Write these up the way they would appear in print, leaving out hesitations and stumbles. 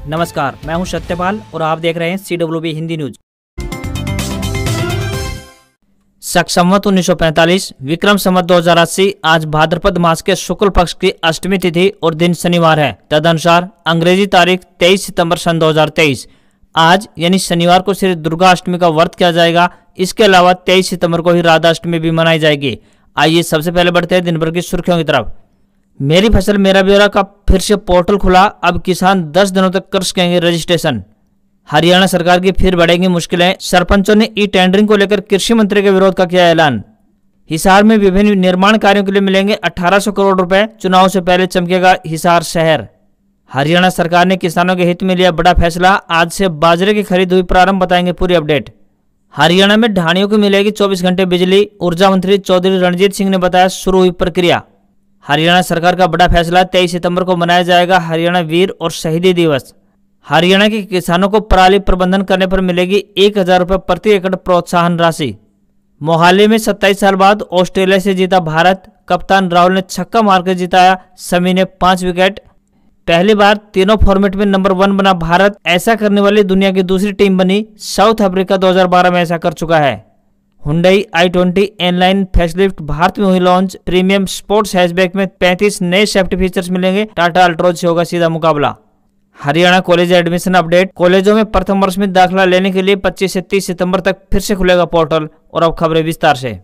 नमस्कार, मैं हूं सत्यपाल और आप देख रहे हैं CWB हिंदी न्यूज। शक संवत 1945 विक्रम संवत 2080 आज भाद्रपद मास के शुक्ल पक्ष की अष्टमी तिथि और दिन शनिवार है। तदनुसार अंग्रेजी तारीख 23 सितंबर सन 2023 आज यानी शनिवार को श्री दुर्गा अष्टमी का व्रत किया जाएगा। इसके अलावा 23 सितंबर को ही राधा अष्टमी भी मनाई जाएगी। आइए सबसे पहले बढ़ते हैं दिन भर की सुर्खियों की तरफ। मेरी फसल मेरा ब्यौरा का फिर से पोर्टल खुला, अब किसान 10 दिनों तक कर सकेंगे रजिस्ट्रेशन। हरियाणा सरकार की फिर बढ़ेंगी मुश्किलें, सरपंचों ने ई टेंडरिंग को लेकर कृषि मंत्री के विरोध का किया ऐलान। हिसार में विभिन्न निर्माण कार्यों के लिए मिलेंगे 1800 करोड़ रुपए, चुनाव से पहले चमकेगा हिसार शहर। हरियाणा सरकार ने किसानों के हित में लिया बड़ा फैसला, आज से बाजरे की खरीद हुई प्रारंभ, बताएंगे पूरी अपडेट। हरियाणा में ढाणियों को मिलेगी 24 घंटे बिजली, ऊर्जा मंत्री चौधरी रणजीत सिंह ने बताया शुरू हुई प्रक्रिया। हरियाणा सरकार का बड़ा फैसला, 23 सितंबर को मनाया जाएगा हरियाणा वीर और शहीदी दिवस। हरियाणा के किसानों को पराली प्रबंधन करने पर मिलेगी 1000 रुपये प्रति एकड़ प्रोत्साहन राशि। मोहाली में 27 साल बाद ऑस्ट्रेलिया से जीता भारत, कप्तान राहुल ने छक्का मारकर जिताया, शमी ने 5 विकेट। पहली बार तीनों फॉर्मेट में नंबर 1 बना भारत, ऐसा करने वाली दुनिया की दूसरी टीम बनी। साउथ अफ्रीका 2012 में ऐसा कर चुका है। हुंडई i20 एनलाइन फेसलिफ्ट भारत में हुई लॉन्च, प्रीमियम स्पोर्ट्स हैचबैक में 35 नए सेफ्टी फीचर्स मिलेंगे, टाटा अल्ट्रोज से होगा सीधा मुकाबला। हरियाणा कॉलेज एडमिशन अपडेट, कॉलेजों में प्रथम वर्ष में दाखिला लेने के लिए 25 से 30 सितंबर तक फिर से खुलेगा पोर्टल। और अब खबरें विस्तार से।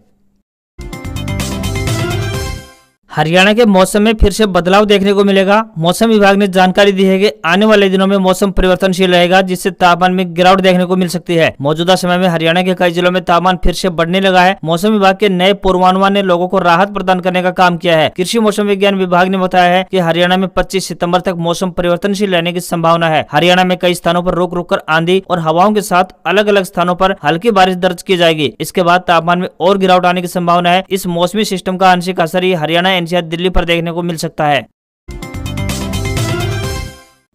हरियाणा के मौसम में फिर से बदलाव देखने को मिलेगा। मौसम विभाग ने जानकारी दी है कि आने वाले दिनों में मौसम परिवर्तनशील रहेगा, जिससे तापमान में गिरावट देखने को मिल सकती है। मौजूदा समय में हरियाणा के कई जिलों में तापमान फिर से बढ़ने लगा है। मौसम विभाग के नए पूर्वानुमान ने लोगों को राहत प्रदान करने का काम किया है। कृषि मौसम विज्ञान विभाग ने बताया है कि हरियाणा में 25 सितंबर तक मौसम परिवर्तनशील रहने की संभावना है। हरियाणा में कई स्थानों पर रुक रुक कर आंधी और हवाओं के साथ अलग अलग स्थानों पर हल्की बारिश दर्ज की जाएगी। इसके बाद तापमान में और गिरावट आने की संभावना है। इस मौसमी सिस्टम का आंशिक असर ही हरियाणा, एनसीआर, दिल्ली पर देखने को मिल सकता है।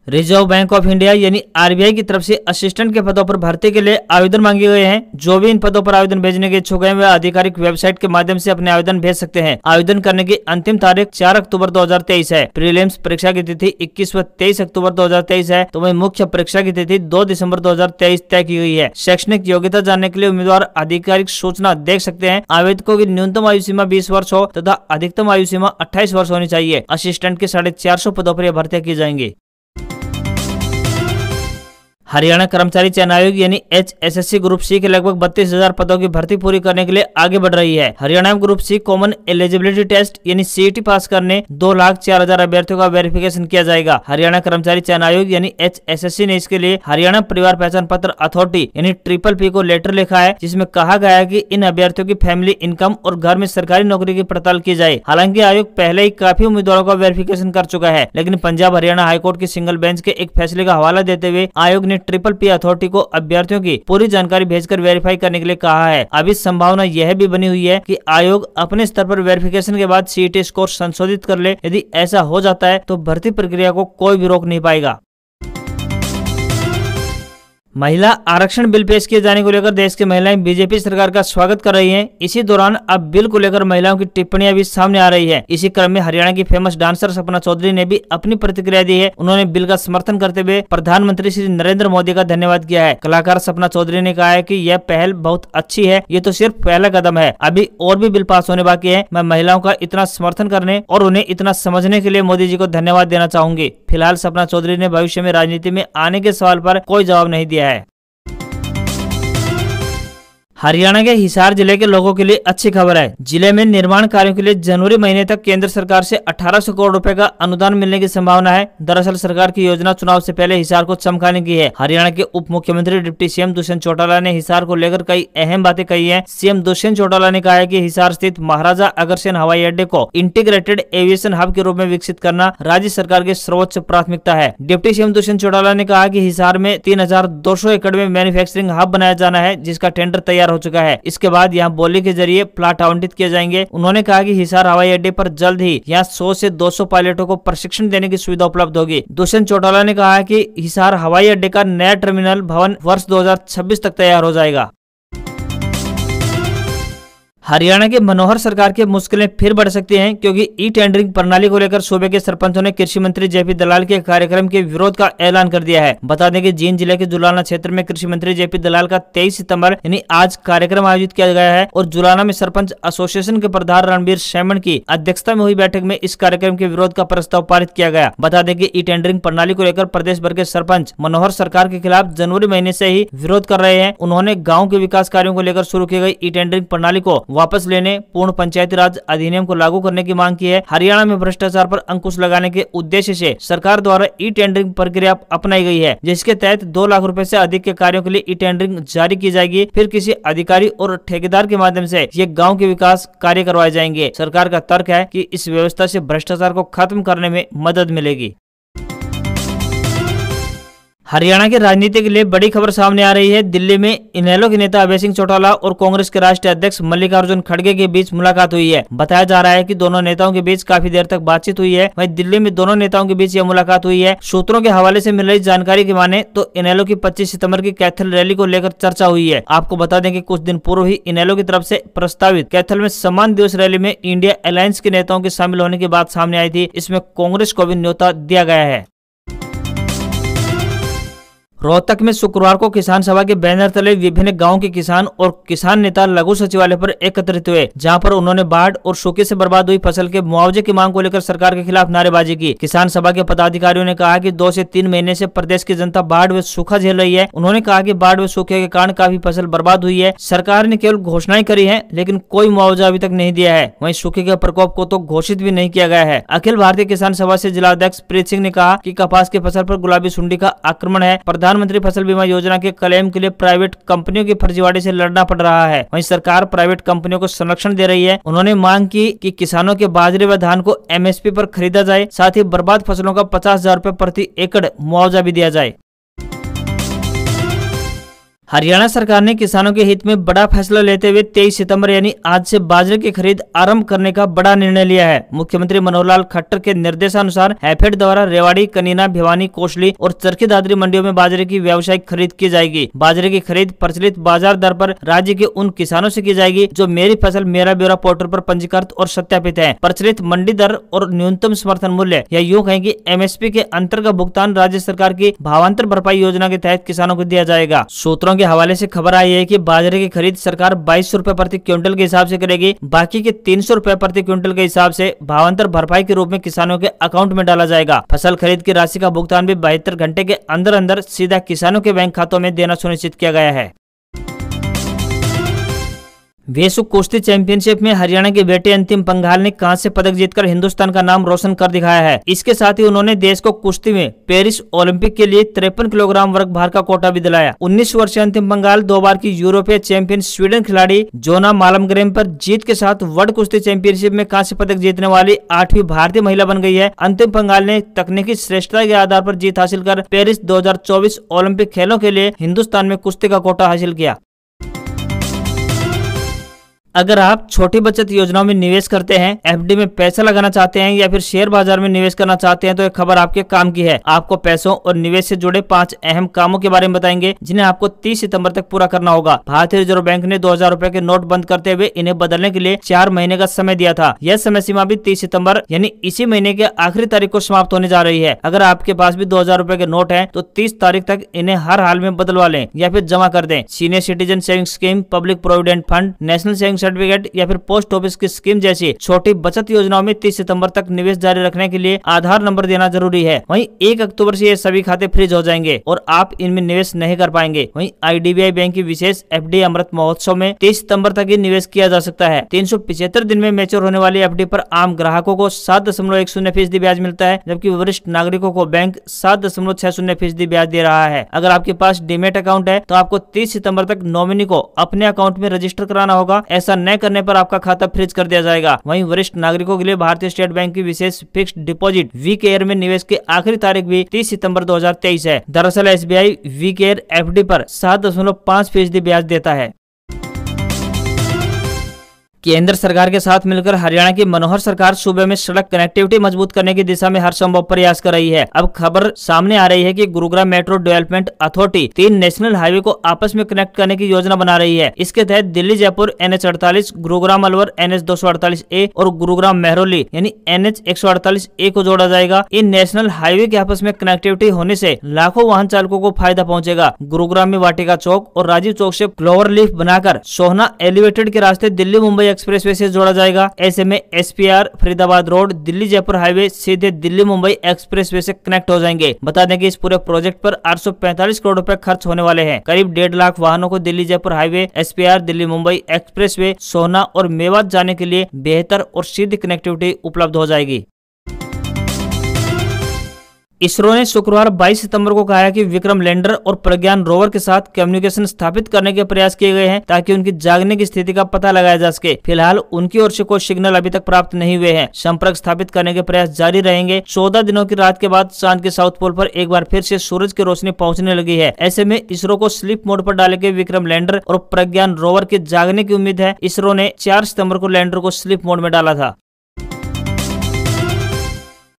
रिजर्व बैंक ऑफ इंडिया यानी आरबीआई की तरफ से असिस्टेंट के पदों पर भर्ती के लिए आवेदन मांगे गए हैं। जो भी इन पदों पर आवेदन भेजने के इच्छुक हैं वे आधिकारिक वेबसाइट के माध्यम से अपने आवेदन भेज सकते हैं। आवेदन करने की अंतिम तारीख 4 अक्टूबर 2023 है। प्रीलिम्स परीक्षा की तिथि 21 व 23 अक्टूबर 2023 है, तो वही मुख्य परीक्षा की तिथि 2 दिसंबर 2023 तय की गई है। शैक्षणिक योग्यता जानने के लिए उम्मीदवार आधिकारिक सूचना देख सकते हैं। आवेदकों की न्यूनतम आयु सीमा 20 वर्ष हो तथा अधिकतम आयु सीमा 28 वर्ष होनी चाहिए। असिस्टेंट के 450 पदों पर यह भर्तियां की जाएंगी। हरियाणा कर्मचारी चयन आयोग यानी HSSC ग्रुप सी के लगभग 32,000 पदों की भर्ती पूरी करने के लिए आगे बढ़ रही है। हरियाणा में group C common eligibility test यानी CET पास करने 2,04,000 अभ्यर्थियों का वेरिफिकेशन किया जाएगा। हरियाणा कर्मचारी चयन आयोग यानी HSSC ने इसके लिए हरियाणा परिवार पहचान पत्र अथॉरिटी यानी PPP को लेटर लिखा है, जिसमें कहा गया है कि इन अभ्यर्थियों की फैमिली इनकम और घर में सरकारी नौकरी की पड़ताल की जाए। हालांकि आयोग पहले ही काफी उम्मीदवारों का वेरिफिकेशन कर चुका है, लेकिन पंजाब हरियाणा हाईकोर्ट की सिंगल बेंच के एक फैसले का हवाला देते हुए आयोग ने PPP अथॉरिटी को अभ्यर्थियों की पूरी जानकारी भेजकर वेरीफाई करने के लिए कहा है। अभी संभावना यह भी बनी हुई है कि आयोग अपने स्तर पर वेरिफिकेशन के बाद CET स्कोर संशोधित कर ले। यदि ऐसा हो जाता है तो भर्ती प्रक्रिया को कोई भी रोक नहीं पाएगा। महिला आरक्षण बिल पेश किए जाने को लेकर देश की महिलाएं बीजेपी सरकार का स्वागत कर रही हैं। इसी दौरान अब बिल को लेकर महिलाओं की टिप्पणियां भी सामने आ रही है। इसी क्रम में हरियाणा की फेमस डांसर सपना चौधरी ने भी अपनी प्रतिक्रिया दी है। उन्होंने बिल का समर्थन करते हुए प्रधानमंत्री श्री नरेंद्र मोदी का धन्यवाद किया है। कलाकार सपना चौधरी ने कहा है कि यह पहल बहुत अच्छी है, ये तो सिर्फ पहला कदम है, अभी और भी बिल पास होने बाकी है। मैं महिलाओं का इतना समर्थन करने और उन्हें इतना समझने के लिए मोदी जी को धन्यवाद देना चाहूंगी। फिलहाल सपना चौधरी ने भविष्य में राजनीति में आने के सवाल पर कोई जवाब नहीं दिया है। हरियाणा के हिसार जिले के लोगों के लिए अच्छी खबर है। जिले में निर्माण कार्यों के लिए जनवरी महीने तक केंद्र सरकार से 1800 करोड़ रुपए का अनुदान मिलने की संभावना है। दरअसल सरकार की योजना चुनाव से पहले हिसार को चमकाने की है। हरियाणा के उप मुख्यमंत्री डिप्टी सीएम दुष्यंत चौटाला ने हिसार को लेकर कई अहम बातें कही है। सीएम दुष्यंत चौटाला ने कहा है कि हिसार स्थित महाराजा अग्रसेन हवाई अड्डे को इंटीग्रेटेड एविएशन हब के रूप में विकसित करना राज्य सरकार की सर्वोच्च प्राथमिकता है। डिप्टी सीएम दुष्यंत चौटाला ने कहा कि हिसार में 3200 एकड़ में मैन्युफैक्चरिंग हब बनाया जाना है, जिसका टेंडर तैयार हो चुका है। इसके बाद यहां बोली के जरिए प्लाट आवंटित किए जाएंगे। उन्होंने कहा कि हिसार हवाई अड्डे पर जल्द ही यहां 100 से 200 पायलटों को प्रशिक्षण देने की सुविधा उपलब्ध होगी। दुष्यंत चौटाला ने कहा कि हिसार हवाई अड्डे का नया टर्मिनल भवन वर्ष 2026 तक तैयार हो जाएगा। हरियाणा के मनोहर सरकार की मुश्किलें फिर बढ़ सकती हैं, क्योंकि ई टेंडरिंग प्रणाली को लेकर सूबे के सरपंचों ने कृषि मंत्री जेपी दलाल के कार्यक्रम के विरोध का ऐलान कर दिया है। बता दें कि जींद जिले के जुलाना क्षेत्र में कृषि मंत्री जेपी दलाल का 23 सितंबर यानी आज कार्यक्रम आयोजित किया गया है और जुलाना में सरपंच एसोसिएशन के प्रधान रणबीर शैमन की अध्यक्षता में हुई बैठक में इस कार्यक्रम के विरोध का प्रस्ताव पारित किया गया। बता दें कि ई टेंडरिंग प्रणाली को लेकर प्रदेश भर के सरपंच मनोहर सरकार के खिलाफ जनवरी महीने से ही विरोध कर रहे हैं। उन्होंने गाँव के विकास कार्यों को लेकर शुरू की गई ई टेंडरिंग प्रणाली को वापस लेने, पूर्ण पंचायती राज अधिनियम को लागू करने की मांग की है। हरियाणा में भ्रष्टाचार पर अंकुश लगाने के उद्देश्य से सरकार द्वारा ई टेंडरिंग प्रक्रिया अपनाई गई है, जिसके तहत 2 लाख रुपए से अधिक के कार्यों के लिए ई टेंडरिंग जारी की जाएगी। फिर किसी अधिकारी और ठेकेदार के माध्यम से ये गांव के विकास कार्य करवाए जाएंगे। सरकार का तर्क है कि इस व्यवस्था से भ्रष्टाचार को खत्म करने में मदद मिलेगी। हरियाणा के राजनीति के लिए बड़ी खबर सामने आ रही है। दिल्ली में इनेलो के नेता अभय सिंह चौटाला और कांग्रेस के राष्ट्रीय अध्यक्ष मल्लिकार्जुन खड़गे के बीच मुलाकात हुई है। बताया जा रहा है कि दोनों नेताओं के बीच काफी देर तक बातचीत हुई है। वहीं दिल्ली में दोनों नेताओं के बीच यह मुलाकात हुई है। सूत्रों के हवाले से मिल रही जानकारी की माने तो इनेलो की 25 सितंबर की कैथल रैली को लेकर चर्चा हुई है। आपको बता दें कि कुछ दिन पूर्व ही इनेलो की तरफ से प्रस्तावित कैथल में सम्मान दिवस रैली में इंडिया अलायंस के नेताओं के शामिल होने की बात सामने आई थी। इसमें कांग्रेस को भी न्योता दिया गया है। रोहतक में शुक्रवार को किसान सभा के बैनर तले विभिन्न गांवों के किसान और किसान नेता लघु सचिवालय पर एकत्रित हुए, जहां पर उन्होंने बाढ़ और सूखे से बर्बाद हुई फसल के मुआवजे की मांग को लेकर सरकार के खिलाफ नारेबाजी की। किसान सभा के पदाधिकारियों ने कहा कि 2 से 3 महीने से प्रदेश की जनता बाढ़ व सूखा झेल रही है। उन्होंने कहा कि बाढ़ व सूखे के कारण काफी फसल बर्बाद हुई है। सरकार ने केवल घोषणाएं करी है, लेकिन कोई मुआवजा अभी तक नहीं दिया है। वहीं सूखे के प्रकोप को तो घोषित भी नहीं किया गया है। अखिल भारतीय किसान सभा से जिलाध्यक्ष प्रीत सिंह ने कहा कि कपास की फसल पर गुलाबी सुंडी का आक्रमण है। प्रधानमंत्री फसल बीमा योजना के क्लेम के लिए प्राइवेट कंपनियों की फर्जीवाड़े से लड़ना पड़ रहा है। वहीं सरकार प्राइवेट कंपनियों को संरक्षण दे रही है। उन्होंने मांग की कि किसानों के बाजरे व धान को एमएसपी पर खरीदा जाए, साथ ही बर्बाद फसलों का 50,000 रुपए प्रति एकड़ मुआवजा भी दिया जाए। हरियाणा सरकार ने किसानों के हित में बड़ा फैसला लेते हुए 23 सितंबर यानी आज से बाजरे की खरीद आरंभ करने का बड़ा निर्णय लिया है। मुख्यमंत्री मनोहर लाल खट्टर के निर्देशानुसार हैफेड द्वारा रेवाड़ी, कनीना, भिवानी, कोसली और चरखी दादरी मंडियों में बाजरे की व्यावसायिक खरीद की जाएगी। बाजरे की खरीद प्रचलित बाजार दर पर राज्य के उन किसानों से की जाएगी जो मेरी फसल मेरा ब्यौरा पोर्टल पर पंजीकृत और सत्यापित है। प्रचलित मंडी दर और न्यूनतम समर्थन मूल्य या यूं कहें कि एमएसपी के अंतर का भुगतान राज्य सरकार की भावांतर भरपाई योजना के तहत किसानों को दिया जाएगा। सूत्रों के हवाले से खबर आई है कि बाजरे की खरीद सरकार 2200 रुपए प्रति क्विंटल के हिसाब से करेगी। बाकी के 300 रुपए प्रति क्विंटल के हिसाब से भावांतर भरपाई के रूप में किसानों के अकाउंट में डाला जाएगा। फसल खरीद की राशि का भुगतान भी 72 घंटे के अंदर अंदर सीधा किसानों के बैंक खातों में देना सुनिश्चित किया गया है। विश्व कुश्ती चैंपियनशिप में हरियाणा की बेटी अंतिम पंघाल ने कांस्य पदक जीतकर हिंदुस्तान का नाम रोशन कर दिखाया है। इसके साथ ही उन्होंने देश को कुश्ती में पेरिस ओलंपिक के लिए 53 किलोग्राम वर्ग भार का कोटा भी दिलाया। 19 वर्षीय अंतिम पंघाल 2 बार की यूरोपीय चैंपियन स्वीडन खिलाड़ी जोना मालमग्रेम पर जीत के साथ वर्ल्ड कुश्ती चैंपियनशिप में कांस्य पदक जीतने वाली 8वीं भारतीय महिला बन गई है। अंतिम पंघाल ने तकनीकी श्रेष्ठता के आधार पर जीत हासिल कर पेरिस 2024 ओलंपिक खेलों के लिए हिंदुस्तान में कुश्ती का कोटा हासिल किया। अगर आप छोटी बचत योजनाओं में निवेश करते हैं, एफडी में पैसा लगाना चाहते हैं या फिर शेयर बाजार में निवेश करना चाहते हैं तो यह खबर आपके काम की है। आपको पैसों और निवेश से जुड़े 5 अहम कामों के बारे में बताएंगे जिन्हें आपको 30 सितंबर तक पूरा करना होगा। भारतीय रिजर्व बैंक ने 2000 रुपए के नोट बंद करते हुए इन्हें बदलने के लिए 4 महीने का समय दिया था। यह समय सीमा भी 30 सितंबर यानी इसी महीने के आखिरी तारीख को समाप्त होने जा रही है। अगर आपके पास भी 2000 रुपए के नोट है तो 30 तारीख तक इन्हें हर हाल में बदलवा लें या फिर जमा कर दें। Senior citizen saving scheme, public provident fund, national saving certificate या फिर पोस्ट ऑफिस की स्कीम जैसी छोटी बचत योजनाओं में 30 सितंबर तक निवेश जारी रखने के लिए आधार नंबर देना जरूरी है। वहीं 1 अक्टूबर से ये सभी खाते फ्रीज हो जाएंगे और आप इनमें निवेश नहीं कर पाएंगे। वहीं IDBI बैंक की विशेष FD अमृत महोत्सव में 30 सितंबर तक ही निवेश किया जा सकता है। 375 दिन में मैच्योर होने वाली FD पर आम ग्राहकों को 7.10% ब्याज मिलता है, जबकि वरिष्ठ नागरिकों को बैंक 7.60% ब्याज दे रहा है। अगर आपके पास डीमेट अकाउंट है तो आपको 30 सितंबर तक नॉमिनी को अपने अकाउंट में रजिस्टर कराना होगा। ऐसा न करने पर आपका खाता फ्रीज कर दिया जाएगा। वहीं वरिष्ठ नागरिकों के लिए भारतीय स्टेट बैंक की विशेष फिक्स्ड डिपॉजिट वी केयर में निवेश की आखिरी तारीख भी 30 सितंबर 2023 है। दरअसल SBI वी केयर FD पर 7.5% ब्याज देता है। केंद्र सरकार के साथ मिलकर हरियाणा की मनोहर सरकार सूबे में सड़क कनेक्टिविटी मजबूत करने की दिशा में हर संभव प्रयास कर रही है। अब खबर सामने आ रही है कि Gurugram metro development authority 3 national highway को आपस में कनेक्ट करने की योजना बना रही है। इसके तहत दिल्ली जयपुर NH48, गुरुग्राम अलवर NH248A और गुरुग्राम मेहरौली यानी NH148A को जोड़ा जाएगा। इन नेशनल हाईवे के आपस में कनेक्टिविटी होने से लाखों वाहन चालकों को फायदा पहुंचेगा। गुरुग्राम में वाटिका चौक और राजीव चौक से क्लोवर लीफ बनाकर सोहना एलिवेटेड के रास्ते दिल्ली मुंबई एक्सप्रेसवे से जोड़ा जाएगा। ऐसे में SPR Faridabad road Delhi Jaipur highway सीधे दिल्ली मुंबई एक्सप्रेसवे से कनेक्ट हो जाएंगे। बता दें कि इस पूरे प्रोजेक्ट पर 845 करोड़ रुपए खर्च होने वाले हैं। करीब 1.5 लाख वाहनों को Delhi Jaipur highway, SPR Delhi Mumbai expressway, Sohna और मेवात जाने के लिए बेहतर और सीधी कनेक्टिविटी उपलब्ध हो जाएगी। इसरो ने शुक्रवार 22 सितंबर को कहा है कि विक्रम लैंडर और प्रज्ञान रोवर के साथ कम्युनिकेशन स्थापित करने के प्रयास किए गए हैं ताकि उनकी जागने की स्थिति का पता लगाया जा सके। फिलहाल उनकी ओर से कोई सिग्नल अभी तक प्राप्त नहीं हुए हैं। संपर्क स्थापित करने के प्रयास जारी रहेंगे। 14 दिनों की रात के बाद चांद के साउथ पोल पर एक बार फिर से सूरज की रोशनी पहुंचने लगी है। ऐसे में इसरो को स्लीप मोड पर डाले के विक्रम लैंडर और प्रज्ञान रोवर के जागने की उम्मीद है। इसरो ने 4 सितंबर को लैंडर को स्लीप मोड में डाला था।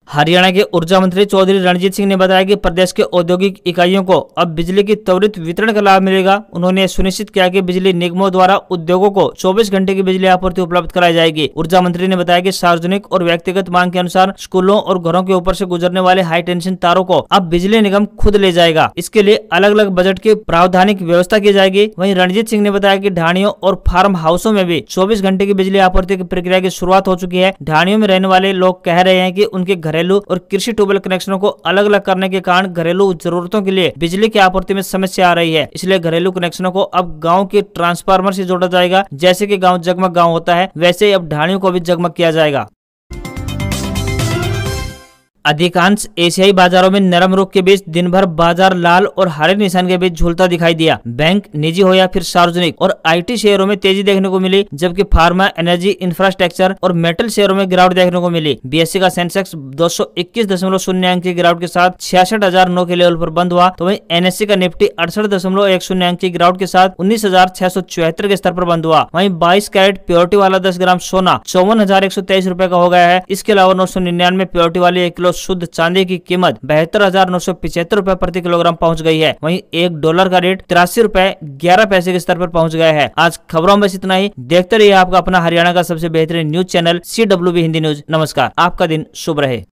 हरियाणा के ऊर्जा मंत्री चौधरी रणजीत सिंह ने बताया कि प्रदेश के औद्योगिक इकाइयों को अब बिजली की त्वरित वितरण का लाभ मिलेगा। उन्होंने सुनिश्चित किया कि बिजली निगमों द्वारा उद्योगों को 24 घंटे की बिजली आपूर्ति उपलब्ध कराई जाएगी। ऊर्जा मंत्री ने बताया कि सार्वजनिक और व्यक्तिगत मांग के अनुसार स्कूलों और घरों के ऊपर से गुजरने वाले हाई टेंशन तारों को अब बिजली निगम खुद ले जाएगा। इसके लिए अलग अलग बजट की प्रावधानिक व्यवस्था की जाएगी। वहीं रणजीत सिंह ने बताया कि ढाणियों और फार्म हाउसों में भी 24 घंटे की बिजली आपूर्ति की प्रक्रिया की शुरुआत हो चुकी है। ढाणियों में रहने वाले लोग कह रहे हैं कि उनके घरेलू और कृषि ट्यूबवेल कनेक्शनों को अलग अलग करने के कारण घरेलू जरूरतों के लिए बिजली की आपूर्ति में समस्या आ रही है। इसलिए घरेलू कनेक्शनों को अब गांव के ट्रांसफार्मर से जोड़ा जाएगा। जैसे कि गांव जगमग गांव होता है, वैसे ही अब ढाणियों को भी जगमग किया जाएगा। अधिकांश एशियाई बाजारों में नरम रुख के बीच दिन भर बाजार लाल और हरे निशान के बीच झूलता दिखाई दिया। बैंक, निजी हो या फिर सार्वजनिक और IT शेयरों में तेजी देखने को मिली, जबकि फार्मा, एनर्जी, इंफ्रास्ट्रक्चर और मेटल शेयरों में गिरावट देखने को मिली। BSE का सेंसेक्स 221.0 अंक की गिरावट के साथ 66,009 के लेवल पर बंद हुआ, तो वहीं NSE का निफ्टी 68.10 अंक की गिरावट के साथ 19,674 के स्तर पर बंद हुआ। वहीं 22 कैरेट प्योरिटी वाला 10 ग्राम सोना 54,123 रुपए का हो गया है। इसके अलावा 999 प्योरिटी वाली 1 किलो शुद्ध चांदी की कीमत 72,975 रुपए प्रति किलोग्राम पहुंच गई है। वहीं $1 का रेट 83 रुपए 11 पैसे के स्तर पर पहुंच गया है। आज खबरों में बस इतना ही। देखते रहिए आपका अपना हरियाणा का सबसे बेहतरीन news channel CWB Hindi news. नमस्कार, आपका दिन शुभ रहे।